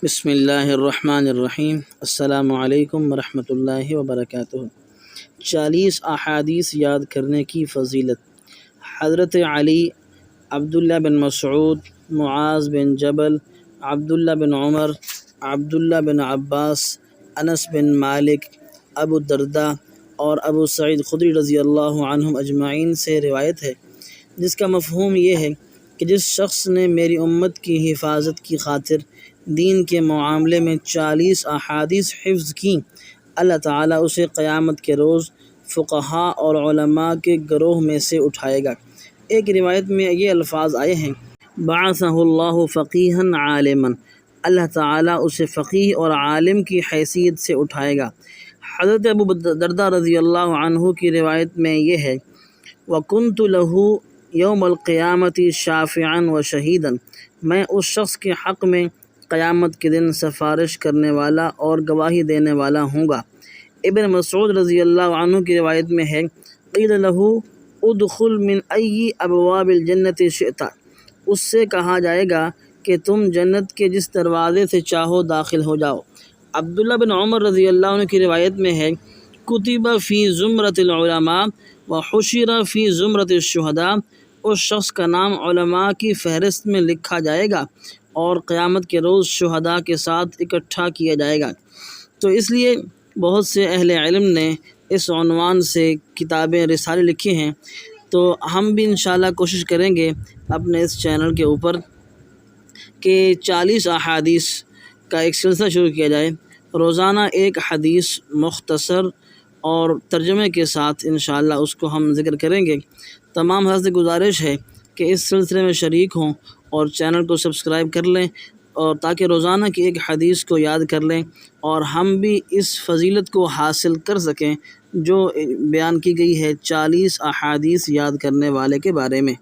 بسم اللہ الرحمن الرحیم۔ السلام علیکم ورحمۃ اللہ وبرکاتہ۔ 40 احادیث یاد کرنے کی فضیلت۔ حضرت علی، عبداللہ بن مسعود، معاذ بن جبل، عبداللہ بن عمر، عبداللہ بن عباس، انس بن مالک، ابو الدرداء اور ابو سعید خدری رضی اللہ عنہم اجمعین سے روایت ہے، جس کا مفہوم یہ ہے کہ جس شخص نے میری امت کی حفاظت کی خاطر دین کے معاملے میں 40 احادیث حفظ کیں، اللہ تعالیٰ اسے قیامت کے روز فقہاء اور علماء کے گروہ میں سے اٹھائے گا۔ ایک روایت میں یہ الفاظ آئے ہیں، بعثہ اللہ فقیہا عالما، اللہ تعالیٰ اسے فقیہ اور عالم کی حیثیت سے اٹھائے گا۔ حضرت ابو درداء رضی اللہ عنہ کی روایت میں یہ ہے، وَكُنْتُ لَهُ يَوْمَ الْقِيَامَةِ شَافِعًا وَشَهِيدًا، میں اس شخص کے حق میں قیامت کے دن سفارش کرنے والا اور گواہی دینے والا ہوں گا۔ ابن مسعود رضی اللہ عنہ کی روایت میں ہے، قیل لہ ادخل من ای ابواب الجنت شئت، اس سے کہا جائے گا کہ تم جنت کے جس دروازے سے چاہو داخل ہو جاؤ۔ عبداللہ بن عمر رضی اللہ عنہ کی روایت میں ہے، کتب فی زمرۃ العلماء وحشر فی زمرۃ الشہداء، اس شخص کا نام علماء کی فہرست میں لکھا جائے گا اور قیامت کے روز شہداء کے ساتھ اکٹھا کیا جائے گا۔ تو اس لیے بہت سے اہل علم نے اس عنوان سے کتابیں رسالے لکھی ہیں، تو ہم بھی انشاءاللہ کوشش کریں گے اپنے اس چینل کے اوپر کہ 40 احادیث کا ایک سلسلہ شروع کیا جائے، روزانہ ایک حدیث مختصر اور ترجمے کے ساتھ انشاءاللہ اس کو ہم ذکر کریں گے۔ تمام حضرات سے گزارش ہے کہ اس سلسلے میں شریک ہوں اور چینل کو سبسکرائب کر لیں، اور تاکہ روزانہ کی ایک حدیث کو یاد کر لیں اور ہم بھی اس فضیلت کو حاصل کر سکیں جو بیان کی گئی ہے 40 احادیث یاد کرنے والے کے بارے میں۔